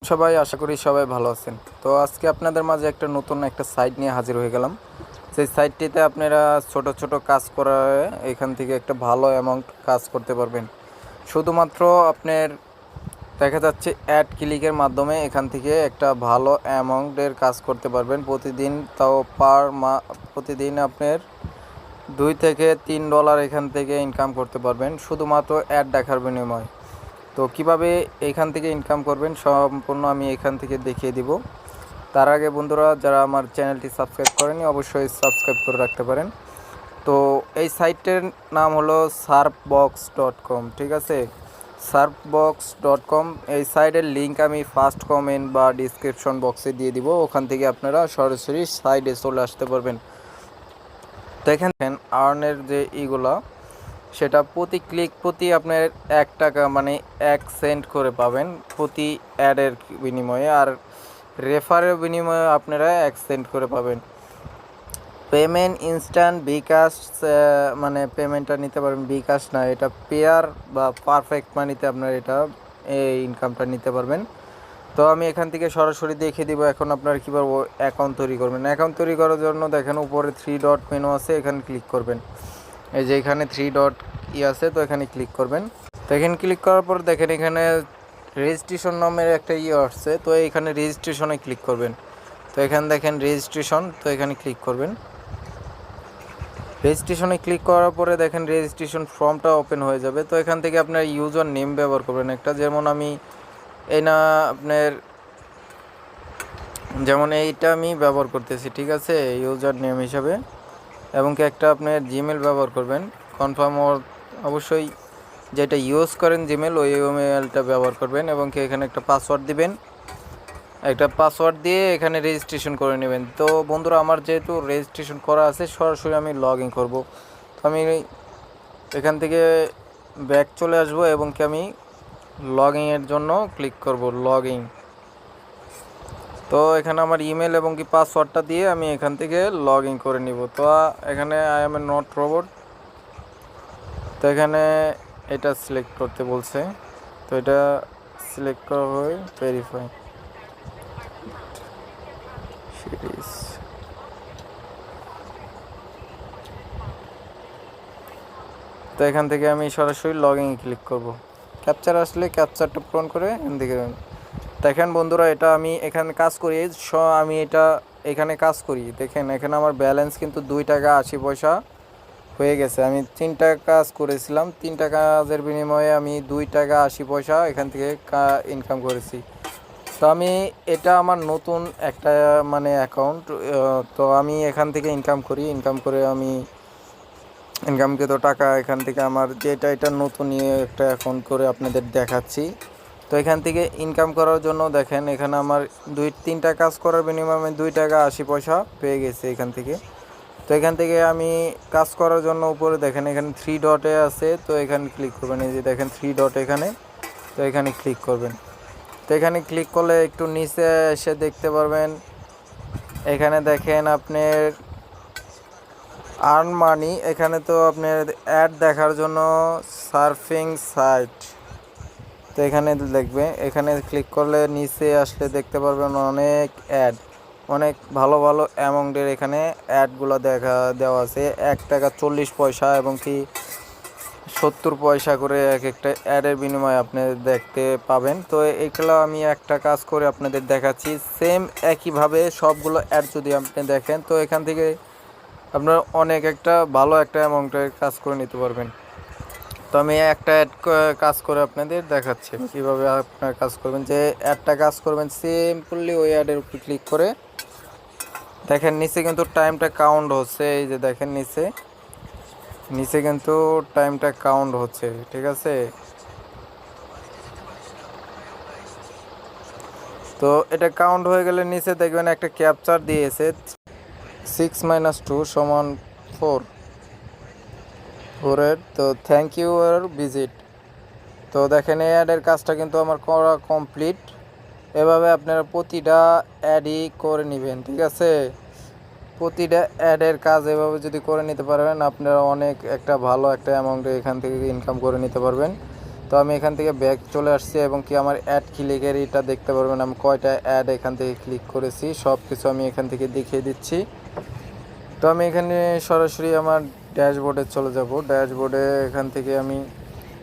সবাই আশা করি সবাই ভালো আছেন। তো আজকে আপনাদের মাঝে একটা নতুন একটা সাইট নিয়ে হাজির হয়ে গেলাম। সেই সাইটটিতে আপনারা ছোট ছোট কাজ করে এখান থেকে একটা ভালো অ্যামাউন্ট কাজ করতে পারবেন। শুধুমাত্র আপনার দেখা যাচ্ছে অ্যাড ক্লিকের মাধ্যমে এখান থেকে একটা ভালো অ্যামাউন্টের কাজ করতে পারবেন প্রতিদিন, তাও প্রতিদিন আপনার $2 থেকে $3 এখান থেকে ইনকাম করতে পারবেন শুধুমাত্র অ্যাড দেখার বিনিময়ে। তো কিভাবে এখান থেকে ইনকাম করবেন সম্পূর্ণ আমি এখান থেকে দেখিয়ে দিব। তার আগে বন্ধুরা, যারা আমার চ্যানেলটি সাবস্ক্রাইব করেনি অবশ্যই সাবস্ক্রাইব করে রাখতে পারেন। তো এই সাইটের নাম হলো surfbox.com, ঠিক আছে, surfbox.com। এই সাইটের লিঙ্ক আমি ফার্স্ট কমেন্ট বা ডিসক্রিপশন বক্সে দিয়ে দিব, ওখান থেকে আপনারা সরাসরি সাইটে চলে আসতে পারবেন। দেখেন আর্নের যে ইগুলা, সেটা প্রতি ক্লিক প্রতি আপনার $1 মানে 1 সেন্ট করে পাবেন প্রতি অ্যাডের বিনিময়ে, আর রেফারের বিনিময়ে আপনারা 1 সেন্ট করে পাবেন। পেমেন্ট ইনস্ট্যান্ট বিকাশ, মানে পেমেন্টটা নিতে পারবেন, বিকাশ না, এটা পেয়ার বা পারফেক্ট মানিতে আপনারা এটা এই ইনকামটা নিতে পারবেন। তো আমি এখান থেকে সরাসরি দেখিয়ে দিব এখন আপনারা কীভাবে অ্যাকাউন্ট তৈরি করবেন। অ্যাকাউন্ট তৈরি করার জন্য দেখেন উপরে 3 ডট মেনু আছে, এখানে ক্লিক করবেন। এই যে এখানে 3 ডট আছে, তো এখানে ক্লিক করবেন। তো এখানে ক্লিক করার পর দেখেন এখানে রেজিস্ট্রেশন নামের একটা আসছে, তো এখানে রেজিস্ট্রেশনে ক্লিক করবেন। তো এখানে দেখেন রেজিস্ট্রেশন, তো এখানে ক্লিক করবেন। রেজিস্ট্রেশনে ক্লিক করার পরে দেখেন রেজিস্ট্রেশন ফর্মটা ওপেন হয়ে যাবে। তো এখান থেকে আপনার ইউজার নেম ব্যবহার করবেন একটা, যেমন আমি এই না আপনার যেমন এইটা আমি ব্যবহার করতেছি, ঠিক আছে, ইউজার নেম হিসাবে। এবং কি একটা আপনার জিমেল ব্যবহার করবেন, কনফার্ম অবশ্যই যেটা ইউজ করেন জিমেল, ওই ইমেলটা ব্যবহার করবেন। এবং কি এখানে একটা পাসওয়ার্ড দিবেন, একটা পাসওয়ার্ড দিয়ে এখানে রেজিস্ট্রেশন করে নেবেন। তো বন্ধুরা, আমার যেহেতু রেজিস্ট্রেশন করা আছে, সরাসরি আমি লগ ইন করবো। তো আমি এখান থেকে ব্যাক চলে আসব এবং কি আমি লগ ইনের জন্য ক্লিক করব, লগ ইন। তো এখানে আমার ইমেল এবং কি পাসওয়ার্ডটা দিয়ে আমি এখান থেকে লগ ইন করে নিব। তো এখানে I M A not robot, তো এখানে এটা সিলেক্ট করতে বলছে, তো এটা সিলেক্ট করা হয় ভেরিফাই সিরিজ। তো এখান থেকে আমি সরাসরি লগ ইন ক্লিক করব। ক্যাপচার আসলে ক্যাপচারটা পূরণ করে এখান থেকে দেখেন বন্ধুরা, এটা আমি এখানে কাজ করি, আমি এটা এখানে কাজ করি। দেখেন এখানে আমার ব্যালেন্স কিন্তু $2.80 হয়ে গেছে। আমি 3টা কাজ করেছিলাম, 3টা কাজের বিনিময়ে আমি $2.80 এখান থেকে ইনকাম করেছি। তো আমি এটা আমার নতুন একটা মানে অ্যাকাউন্ট, তো আমি এখান থেকে ইনকাম করি, ইনকাম করে আমি ইনকামকৃত টাকা এখান থেকে আমার এটা নতুন একটা অ্যাকাউন্ট করে আপনাদের দেখাচ্ছি। তো এখান থেকে ইনকাম করার জন্য দেখেন এখানে আমার 2-3টা কাজ করার বিনিময়ে আমি $2.80 পেয়ে গেছি এখান থেকে। তো এখান থেকে আমি কাজ করার জন্য উপরে দেখেন এখানে 3 ডটে আছে, তো এখানে ক্লিক করবেন। এই যে দেখেন 3 ডট এখানে, তো এখানে ক্লিক করবেন। তো এখানে ক্লিক করলে একটু নিচে এসে দেখতে পারবেন, এখানে দেখেন আপনার আর্ন মানি, এখানে তো আপনার অ্যাড দেখার জন্য সার্ফিং সাইট, তো এখানে দেখবে, এখানে ক্লিক করলে নিচে আসলে দেখতে পারবেন অনেক অ্যাড, অনেক ভালো ভালো অ্যামাউন্টের এখানে অ্যাডগুলো দেওয়া আছে। $1.40 এবং কি 70 পয়সা করে এক একটা অ্যাডের বিনিময়ে আপনি দেখতে পাবেন। তো এইগুলো আমি একটা কাজ করে আপনাদের দেখাচ্ছি, সেম একইভাবে সবগুলো অ্যাড যদি আপনি দেখেন, তো এখান থেকে আপনার অনেক একটা ভালো একটা অ্যামাউন্টের কাজ করে নিতে পারবেন। তো আমি একটা অ্যাড কাজ করে আপনাদের দেখাচ্ছি কীভাবে আপনার কাজ করবেন। যে অ্যাডটা কাজ করবেন সিম্পলি ওই অ্যাডের উপর ক্লিক করে দেখেন নিচে কিন্তু টাইমটা কাউন্ট হচ্ছে। এই যে দেখেন নিচে নিচে কিন্তু টাইমটা কাউন্ট হচ্ছে, ঠিক আছে। তো এটা কাউন্ট হয়ে গেলে নিচে দেখবেন একটা ক্যাপচার দিয়েছে 6 - 2 = 4 4। তো থ্যাংক ইউ আর ভিজিট। তো দেখেন এই অ্যাডের কাজটা কিন্তু আমার করা কমপ্লিট। এভাবে আপনারা প্রতিটা অ্যাডই করে নেবেন, ঠিক আছে। প্রতিটা অ্যাডের কাজ এভাবে যদি করে নিতে পারবেন, আপনারা অনেক একটা ভালো একটা অ্যামাউন্টে এখান থেকে ইনকাম করে নিতে পারবেন। তো তো আমি এখান থেকে ব্যাক চলে আসছি এবং কি আমার অ্যাড ক্লিকের এটা দেখতে পারবেন আমি কয়টা অ্যাড এখান থেকে ক্লিক করেছি সব কিছু আমি এখান থেকে দেখিয়ে দিচ্ছি। তো আমি এখানে সরাসরি আমার ড্যাশবোর্ডে চলে যাব। ড্যাশবোর্ডে এখান থেকে আমি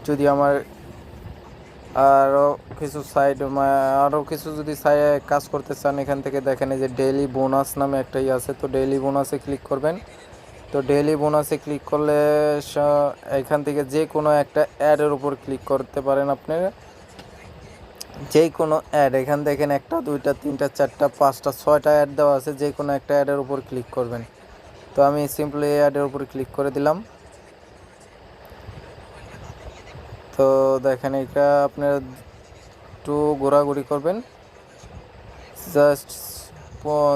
যদি আমার আরও কিছু আরও কিছু যদি কাজ করতে চান এখান থেকে দেখেন এই যে ডেইলি বোনাস নামে একটাই আছে, তো ডেইলি বোনাসে ক্লিক করবেন। তো ডেইলি বোনাসে ক্লিক করলে এখান থেকে যে কোনো একটা অ্যাডের উপর ক্লিক করতে পারেন আপনারা, যে কোনো অ্যাড এখান দেখেন 1টা 2টা 3টা 4টা 5টা 6টা অ্যাড দেওয়া আছে, যে কোনো একটা অ্যাডের উপর ক্লিক করবেন। তো আমি সিম্পলি এই অ্যাডের উপর ক্লিক করে দিলাম। তো দেখেন এটা আপনারা একটু ঘোরাঘুরি করবেন, জাস্ট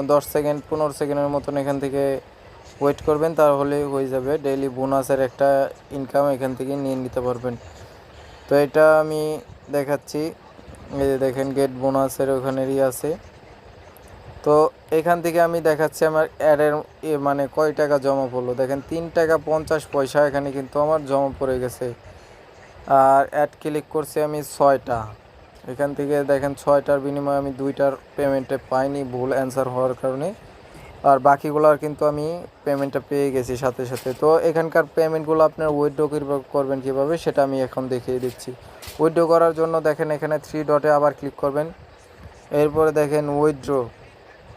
10 সেকেন্ড 15 সেকেন্ডের মতন এখান থেকে ওয়েট করবেন, তাহলে হয়ে যাবে। ডেইলি বোনাসের একটা ইনকাম এখান থেকে নিয়ে নিতে পারবেন। তো এটা আমি দেখাচ্ছি, এই যে দেখেন গেট বোনাসের ওখানেরই আছে। তো এখান থেকে আমি দেখাচ্ছি আমার অ্যাডের মানে কয় টাকা জমা পড়লো। দেখেন 3 টাকা 50 পয়সা এখানে কিন্তু আমার জমা পড়ে গেছে। আর অ্যাড ক্লিক করছি আমি 6টা, এখান থেকে দেখেন 6টার বিনিময়ে আমি 2টার পেমেন্টে পাইনি ভুল অ্যান্সার হওয়ার কারণে, আর বাকিগুলোর কিন্তু আমি পেমেন্টটা পেয়ে গেছি সাথে সাথে। তো এখানকার পেমেন্টগুলো আপনার উইথড্র করবেন কীভাবে সেটা আমি এখন দেখিয়ে দিচ্ছি। উইথড্র করার জন্য দেখেন এখানে 3 ডটে আবার ক্লিক করবেন, এরপরে দেখেন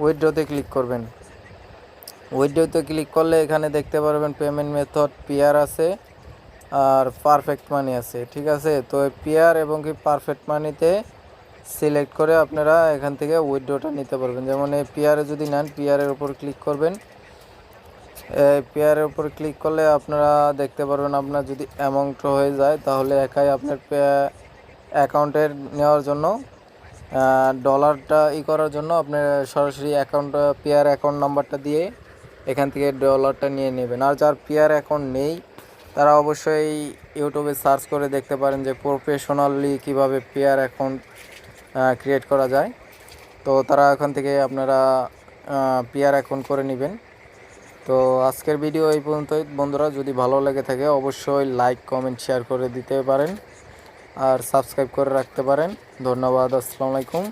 উইথড্রতে ক্লিক করবেন। উইথড্রতে ক্লিক করলে এখানে দেখতে পারবেন পেমেন্ট মেথড পিয়ার আছে আর পারফেক্ট মানি আছে, ঠিক আছে। তো পিয়ার এবং কি পারফেক্ট মানিতে সিলেক্ট করে আপনারা এখান থেকে উইথড্রটা নিতে পারবেন। যেমন এই পিয়ারে যদি নেন, পিয়ারের উপর ক্লিক করবেন। পিয়ারের উপর ক্লিক করলে আপনারা দেখতে পারবেন আপনার যদি অ্যামাউন্ট হয়ে যায় তাহলে একাই আপনার অ্যাকাউন্টের নেওয়ার জন্য ডলারটা করার জন্য আপনার সরাসরি পিয়ার অ্যাকাউন্ট নাম্বারটা দিয়ে এখান থেকে ডলারটা নিয়ে নেবেন। আর যার পিয়ার অ্যাকাউন্ট নেই তারা অবশ্যই ইউটিউবে সার্চ করে দেখতে পারেন যে প্রফেশনালি কিভাবে পিয়ার অ্যাকাউন্ট ক্রিয়েট করা যায়। তো তারা এখান থেকে আপনারা পিয়ার অ্যাকাউন্ট করে নেবেন। তো আজকের ভিডিও এই পর্যন্তই বন্ধুরা, যদি ভালো লেগে থাকে অবশ্যই লাইক কমেন্ট শেয়ার করে দিতে পারেন আর সাবস্ক্রাইব করে রাখতে পারেন। ধন্যবাদ, আসসালামু আলাইকুম।